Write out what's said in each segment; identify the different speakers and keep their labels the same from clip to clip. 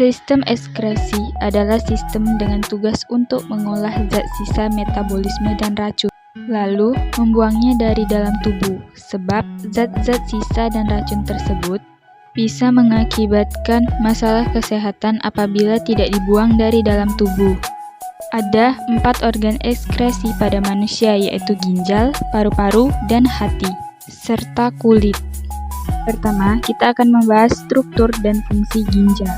Speaker 1: Sistem ekskresi adalah sistem dengan tugas untuk mengolah zat sisa metabolisme dan racun, lalu membuangnya dari dalam tubuh, sebab zat-zat sisa dan racun tersebut bisa mengakibatkan masalah kesehatan apabila tidak dibuang dari dalam tubuh. Ada 4 organ ekskresi pada manusia, yaitu ginjal, paru-paru, dan hati, serta kulit. Pertama, kita akan membahas struktur dan fungsi ginjal.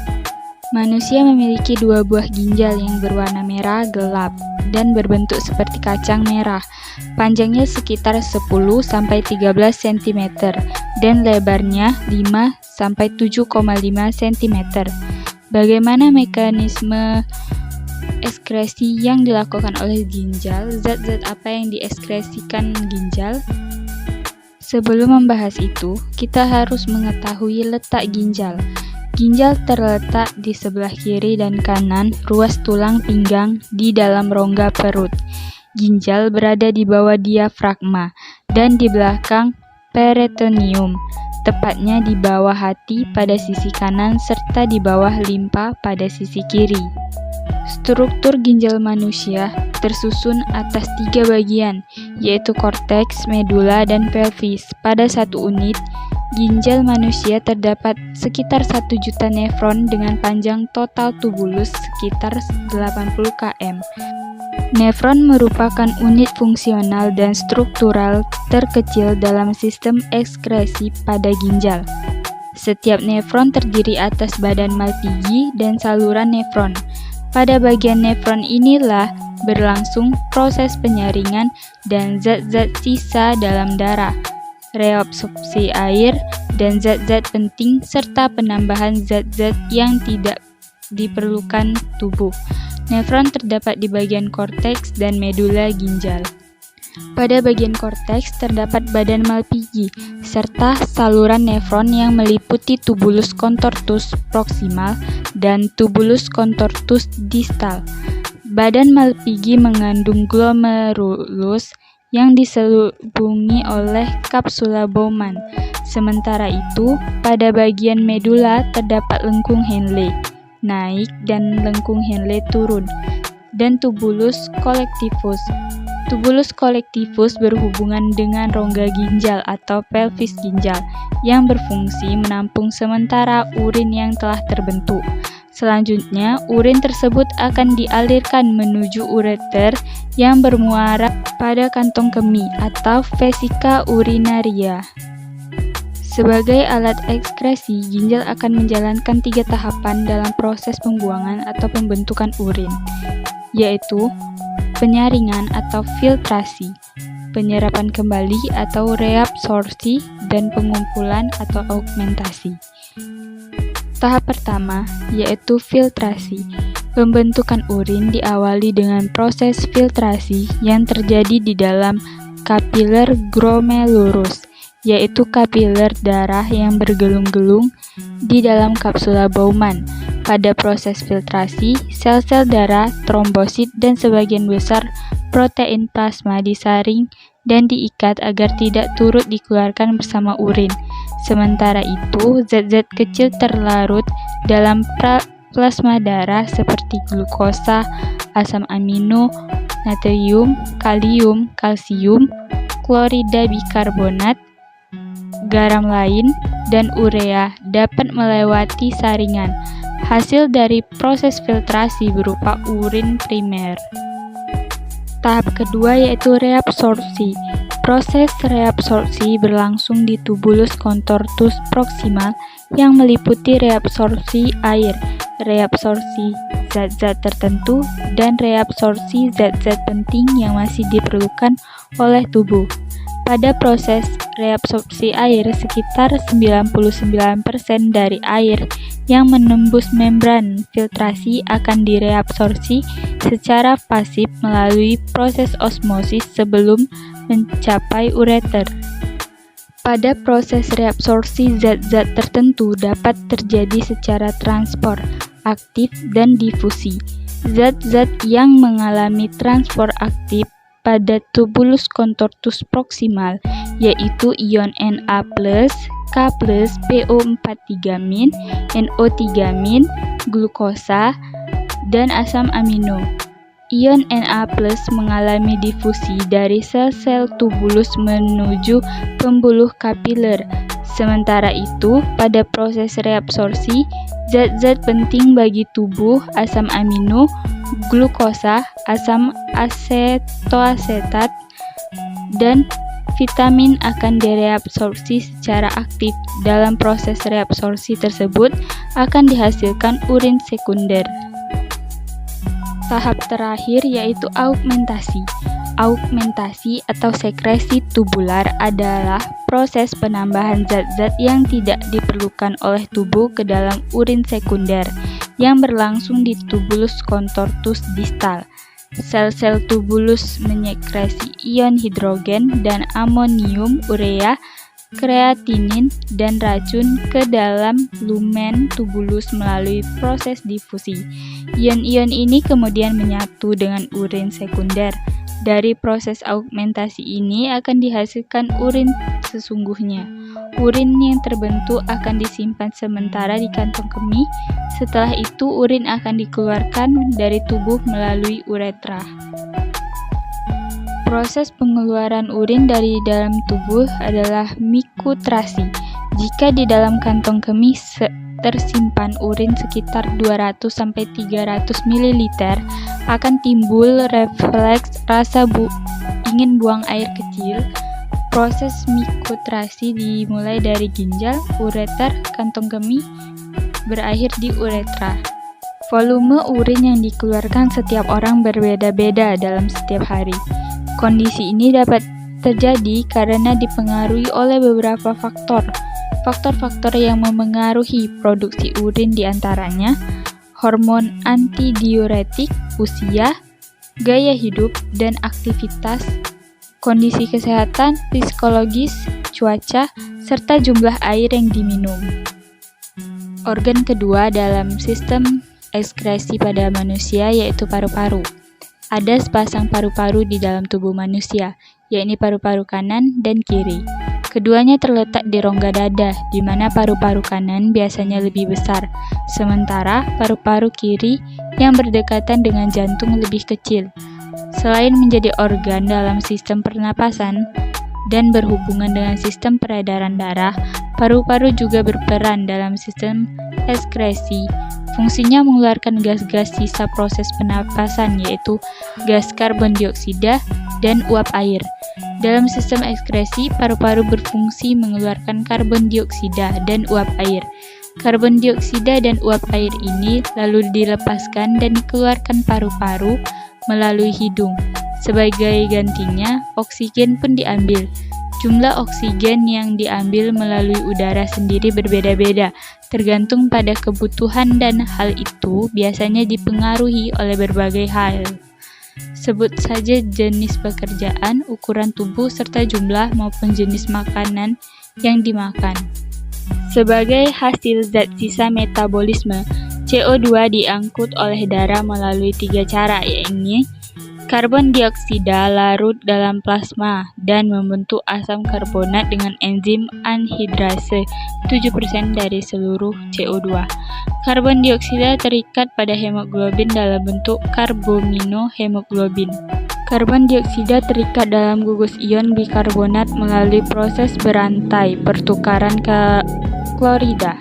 Speaker 1: Manusia memiliki 2 buah ginjal yang berwarna merah gelap dan berbentuk seperti kacang merah. Panjangnya sekitar 10-13 cm dan lebarnya 5-7,5 cm. Bagaimana mekanisme ekskresi yang dilakukan oleh ginjal? Zat-zat apa yang diekskresikan ginjal? Sebelum membahas itu, kita harus mengetahui letak ginjal. Ginjal terletak di sebelah kiri dan kanan ruas tulang pinggang di dalam rongga perut. Ginjal berada di bawah diafragma dan di belakang peritoneum, tepatnya di bawah hati pada sisi kanan serta di bawah limpa pada sisi kiri. Struktur ginjal manusia tersusun atas 3 bagian, yaitu korteks, medula, dan pelvis. Pada satu unit ginjal manusia terdapat sekitar 1 juta nefron dengan panjang total tubulus sekitar 80 km. Nefron merupakan unit fungsional dan struktural terkecil dalam sistem ekskresi pada ginjal. Setiap nefron terdiri atas badan Malpighi dan saluran nefron. Pada bagian nefron inilah berlangsung proses penyaringan dan zat-zat sisa dalam darah, reabsorpsi air, dan zat-zat penting, serta penambahan zat-zat yang tidak diperlukan tubuh. Nefron terdapat di bagian korteks dan medula ginjal. Pada bagian korteks terdapat badan Malpighi, serta saluran nefron yang meliputi tubulus contortus proximal dan tubulus contortus distal. Badan Malpighi mengandung glomerulus yang diselubungi oleh kapsula Bowman. Sementara itu, pada bagian medula terdapat lengkung Henle naik dan lengkung Henle turun, dan tubulus collectivus. Tubulus collectivus berhubungan dengan rongga ginjal atau pelvis ginjal yang berfungsi menampung sementara urin yang telah terbentuk. Selanjutnya, urin tersebut akan dialirkan menuju ureter yang bermuara pada kantong kemih atau vesika urinaria. Sebagai alat ekskresi, ginjal akan menjalankan 3 tahapan dalam proses pembuangan atau pembentukan urin, yaitu penyaringan atau filtrasi, penyerapan kembali atau reabsorpsi, dan pengumpulan atau augmentasi. Tahap pertama yaitu filtrasi. Pembentukan urin diawali dengan proses filtrasi yang terjadi di dalam kapiler glomerulus, yaitu kapiler darah yang bergelung-gelung di dalam kapsula Bowman. Pada proses filtrasi, sel-sel darah, trombosit, dan sebagian besar protein plasma disaring dan diikat agar tidak turut dikeluarkan bersama urin. Sementara itu, zat-zat kecil terlarut dalam plasma darah seperti glukosa, asam amino, natrium, kalium, kalsium, klorida bikarbonat, garam lain, dan urea dapat melewati saringan. Hasil dari proses filtrasi berupa urin primer. Tahap kedua yaitu reabsorpsi. Proses reabsorpsi berlangsung di tubulus contortus proximal yang meliputi reabsorpsi air, reabsorpsi zat-zat tertentu, dan reabsorpsi zat-zat penting yang masih diperlukan oleh tubuh. Pada proses reabsorpsi air, sekitar 99% dari air yang menembus membran filtrasi akan direabsorpsi secara pasif melalui proses osmosis sebelum mencapai ureter. Pada proses reabsorpsi, zat-zat tertentu dapat terjadi secara transport, aktif, dan difusi. Zat-zat yang mengalami transport aktif pada tubulus contortus proximal, yaitu ion Na+, K+, PO43-, NO3-, glukosa, dan asam amino. Ion Na+ mengalami difusi dari sel-sel tubulus menuju pembuluh kapiler. Sementara itu, pada proses reabsorpsi, zat-zat penting bagi tubuh, asam amino, glukosa, asam asetoasetat, dan vitamin akan direabsorpsi secara aktif. Dalam proses reabsorpsi tersebut akan dihasilkan urin sekunder. Tahap terakhir yaitu augmentasi. Augmentasi atau sekresi tubular adalah proses penambahan zat-zat yang tidak diperlukan oleh tubuh ke dalam urin sekunder yang berlangsung di tubulus contortus distal. Sel-sel tubulus menyekresi ion hidrogen dan amonium, urea, kreatinin, dan racun ke dalam lumen tubulus melalui proses difusi. Ion-ion ini kemudian menyatu dengan urin sekunder. Dari proses augmentasi ini akan dihasilkan urin sesungguhnya. Urin yang terbentuk akan disimpan sementara di kantong kemih. Setelah itu urin akan dikeluarkan dari tubuh melalui uretra. Proses pengeluaran urin dari dalam tubuh adalah mikutrasi. Jika di dalam kantong kemih tersimpan urin sekitar 200-300 ml, akan timbul refleks rasa ingin buang air kecil. Proses mikutrasi dimulai dari ginjal, ureter, kantong kemih, berakhir di uretra. Volume urin yang dikeluarkan setiap orang berbeda-beda dalam setiap hari. Kondisi ini dapat terjadi karena dipengaruhi oleh beberapa faktor. Faktor-faktor yang memengaruhi produksi urin diantaranya hormon antidiuretik, usia, gaya hidup, dan aktivitas, kondisi kesehatan, psikologis, cuaca, serta jumlah air yang diminum. Organ kedua dalam sistem ekskresi pada manusia yaitu paru-paru. Ada sepasang paru-paru di dalam tubuh manusia, yakni paru-paru kanan dan kiri. Keduanya terletak di rongga dada, di mana paru-paru kanan biasanya lebih besar, sementara paru-paru kiri yang berdekatan dengan jantung lebih kecil. Selain menjadi organ dalam sistem pernapasan dan berhubungan dengan sistem peredaran darah, paru-paru juga berperan dalam sistem ekskresi. Fungsinya mengeluarkan gas-gas sisa proses pernapasan, yaitu gas karbon dioksida dan uap air. Dalam sistem ekskresi, paru-paru berfungsi mengeluarkan karbon dioksida dan uap air. Karbon dioksida dan uap air ini lalu dilepaskan dan dikeluarkan paru-paru melalui hidung. Sebagai gantinya, oksigen pun diambil. Jumlah oksigen yang diambil melalui udara sendiri berbeda-beda, tergantung pada kebutuhan, dan hal itu biasanya dipengaruhi oleh berbagai hal. Sebut saja jenis pekerjaan, ukuran tubuh, serta jumlah maupun jenis makanan yang dimakan. Sebagai hasil zat sisa metabolisme, CO2 diangkut oleh darah melalui 3 cara, yaitu karbon dioksida larut dalam plasma dan membentuk asam karbonat dengan enzim anhidrase 7% dari seluruh CO2. Karbon dioksida terikat pada hemoglobin dalam bentuk karbaminohemoglobin. Karbon dioksida terikat dalam gugus ion bikarbonat melalui proses berantai pertukaran ke klorida.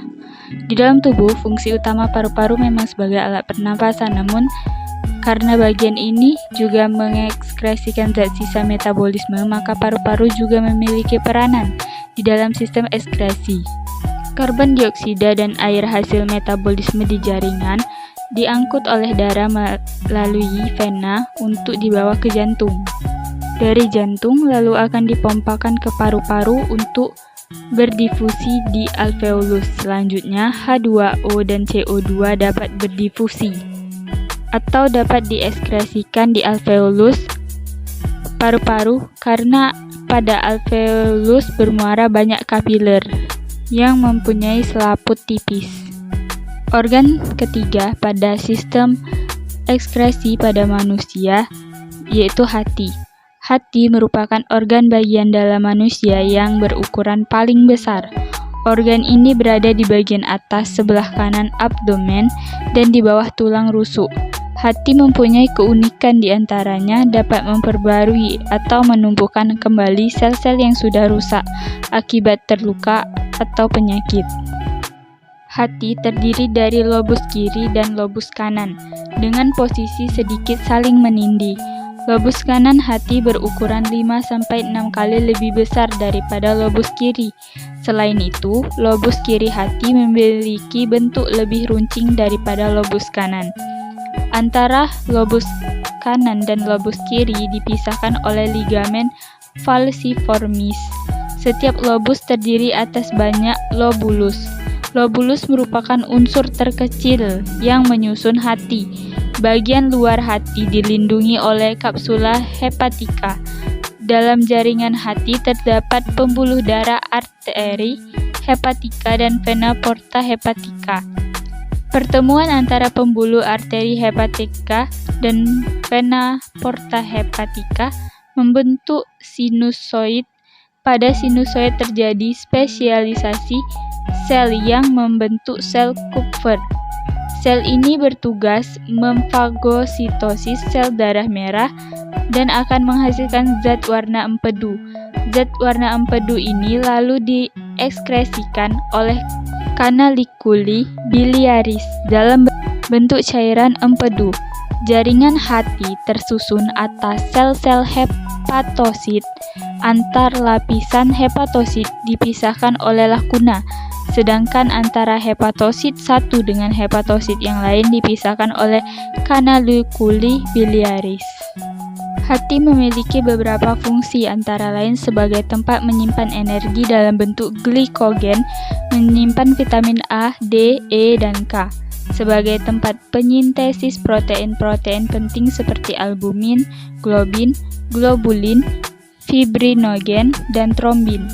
Speaker 1: Di dalam tubuh, fungsi utama paru-paru memang sebagai alat pernapasan, namun karena bagian ini juga mengekskresikan zat sisa metabolisme, maka paru-paru juga memiliki peranan di dalam sistem ekskresi. Karbon dioksida dan air hasil metabolisme di jaringan diangkut oleh darah melalui vena untuk dibawa ke jantung. Dari jantung lalu akan dipompakan ke paru-paru untuk berdifusi di alveolus. Selanjutnya, H2O dan CO2 dapat berdifusi atau dapat dieskresikan di alveolus paru-paru karena pada alveolus bermuara banyak kapiler yang mempunyai selaput tipis. Organ ketiga pada sistem ekskresi pada manusia yaitu hati. Hati merupakan organ bagian dalam manusia yang berukuran paling besar. Organ ini berada di bagian atas sebelah kanan abdomen dan di bawah tulang rusuk. Hati mempunyai keunikan di antaranya dapat memperbarui atau menumbuhkan kembali sel-sel yang sudah rusak akibat terluka atau penyakit. Hati terdiri dari lobus kiri dan lobus kanan, dengan posisi sedikit saling menindih. Lobus kanan hati berukuran 5-6 kali lebih besar daripada lobus kiri. Selain itu, lobus kiri hati memiliki bentuk lebih runcing daripada lobus kanan. Antara lobus kanan dan lobus kiri dipisahkan oleh ligamen falciformis. Setiap lobus terdiri atas banyak lobulus. Lobulus merupakan unsur terkecil yang menyusun hati. Bagian luar hati dilindungi oleh kapsula hepatika. Dalam jaringan hati terdapat pembuluh darah arteri hepatika dan vena porta hepatica. Pertemuan antara pembuluh arteri hepatika dan vena porta hepatica membentuk sinusoid. Pada sinusoid terjadi spesialisasi sel yang membentuk sel Kupffer. Sel ini bertugas memfagositosis sel darah merah dan akan menghasilkan zat warna empedu. Zat warna empedu ini lalu diekskresikan oleh canaliculi biliaris dalam bentuk cairan empedu. Jaringan hati tersusun atas sel-sel hepatosit. Antar lapisan hepatosit dipisahkan oleh lakuna. Sedangkan antara hepatosit satu dengan hepatosit yang lain dipisahkan oleh canaliculi biliaris. Hati memiliki beberapa fungsi antara lain sebagai tempat menyimpan energi dalam bentuk glikogen, menyimpan vitamin A, D, E, dan K, sebagai tempat penyintesis protein-protein penting seperti albumin, globin, globulin, fibrinogen, dan trombin,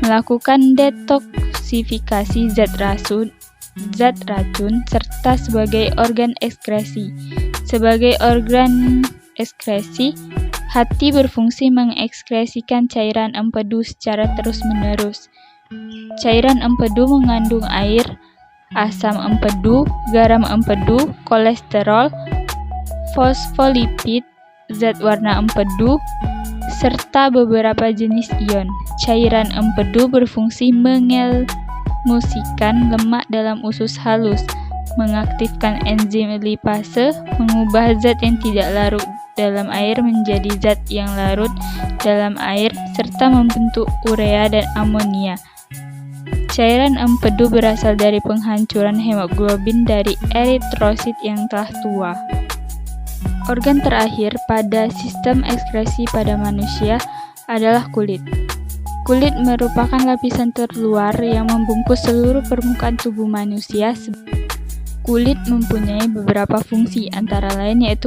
Speaker 1: melakukan detoksifikasi zat racun, serta sebagai organ ekskresi. Sebagai organ ekskresi, hati berfungsi mengekskresikan cairan empedu secara terus-menerus. Cairan empedu mengandung air, asam empedu, garam empedu, kolesterol, fosfolipid, zat warna empedu, serta beberapa jenis ion. Cairan empedu berfungsi mengemulsikan lemak dalam usus halus, mengaktifkan enzim lipase, mengubah zat yang tidak larut dalam air menjadi zat yang larut dalam air, serta membentuk urea dan amonia. Cairan empedu berasal dari penghancuran hemoglobin dari eritrosit yang telah tua. Organ terakhir pada sistem ekskresi pada manusia adalah kulit. Kulit merupakan lapisan terluar yang membungkus seluruh permukaan tubuh manusia. Kulit mempunyai beberapa fungsi, antara lain yaitu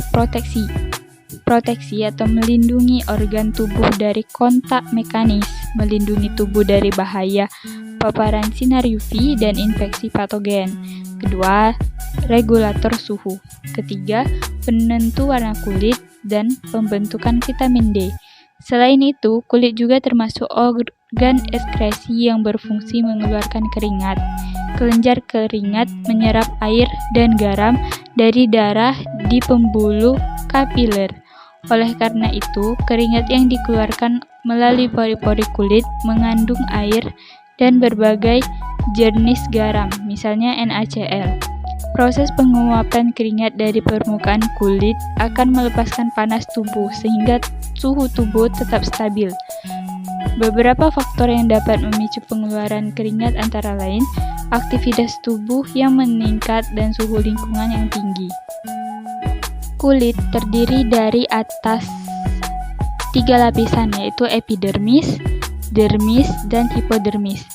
Speaker 1: proteksi atau melindungi organ tubuh dari kontak mekanis, melindungi tubuh dari bahaya paparan sinar UV dan infeksi patogen. Kedua, regulator suhu. Ketiga, penentu warna kulit dan pembentukan vitamin D. Selain itu, kulit juga termasuk organ ekskresi yang berfungsi mengeluarkan keringat. Kelenjar keringat menyerap air dan garam dari darah di pembuluh kapiler. Oleh karena itu, keringat yang dikeluarkan melalui pori-pori kulit mengandung air dan berbagai jenis garam, misalnya NaCl. Proses penguapan keringat dari permukaan kulit akan melepaskan panas tubuh sehingga suhu tubuh tetap stabil. Beberapa faktor yang dapat memicu pengeluaran keringat antara lain aktivitas tubuh yang meningkat dan suhu lingkungan yang tinggi. Kulit terdiri dari atas 3 lapisan, yaitu epidermis, dermis, dan hipodermis.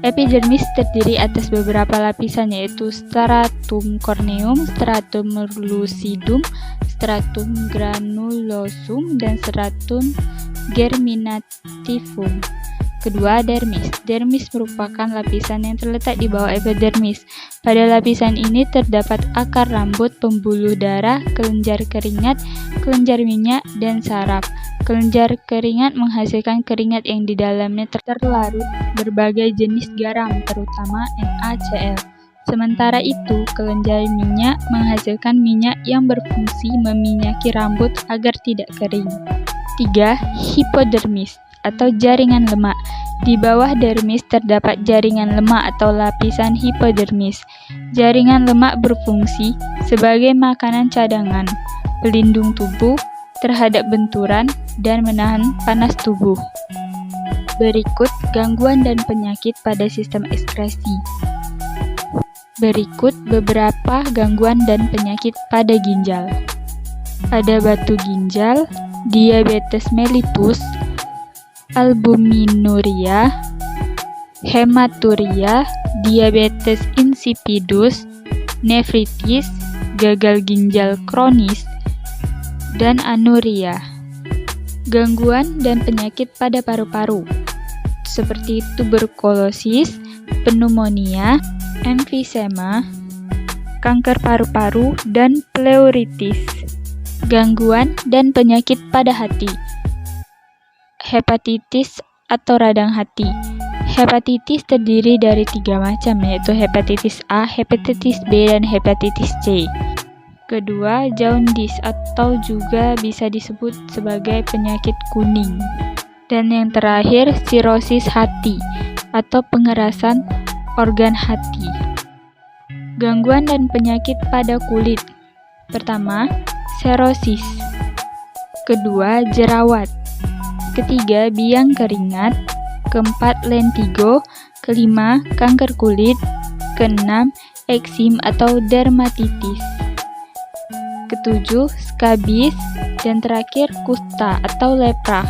Speaker 1: Epidermis terdiri atas beberapa lapisan, yaitu stratum corneum, stratum lucidum, stratum granulosum, dan stratum germinativum. Kedua, dermis. Dermis merupakan lapisan yang terletak di bawah epidermis. Pada lapisan ini terdapat akar rambut, pembuluh darah, kelenjar keringat, kelenjar minyak, dan saraf. Kelenjar keringat menghasilkan keringat yang di dalamnya terlarut berbagai jenis garam, terutama NaCl. Sementara itu, kelenjar minyak menghasilkan minyak yang berfungsi meminyaki rambut agar tidak kering. 3. Hipodermis atau jaringan lemak. Di bawah dermis terdapat jaringan lemak atau lapisan hipodermis. Jaringan lemak berfungsi sebagai makanan cadangan, pelindung tubuh terhadap benturan, dan menahan panas tubuh. Berikut gangguan dan penyakit pada sistem ekskresi. Berikut beberapa gangguan dan penyakit pada ginjal. Ada batu ginjal, diabetes mellitus, albuminuria, hematuria, diabetes insipidus, nefritis, gagal ginjal kronis, dan anuria. Gangguan dan penyakit pada paru-paru seperti tuberkulosis, pneumonia, emfisema, kanker paru-paru, dan pleuritis. Gangguan dan penyakit pada hati, hepatitis atau radang hati. Hepatitis terdiri dari 3 macam, yaitu hepatitis A, hepatitis B, dan hepatitis C. Kedua, jaundice atau juga bisa disebut sebagai penyakit kuning. Dan yang terakhir, sirosis hati atau pengerasan organ hati. Gangguan dan penyakit pada kulit. Pertama, serosis. Kedua, jerawat. Ketiga, biang keringat. Keempat, lentigo. Kelima, kanker kulit. Keenam, eksim atau dermatitis. Ketujuh, skabis. Dan terakhir, kusta atau lepra.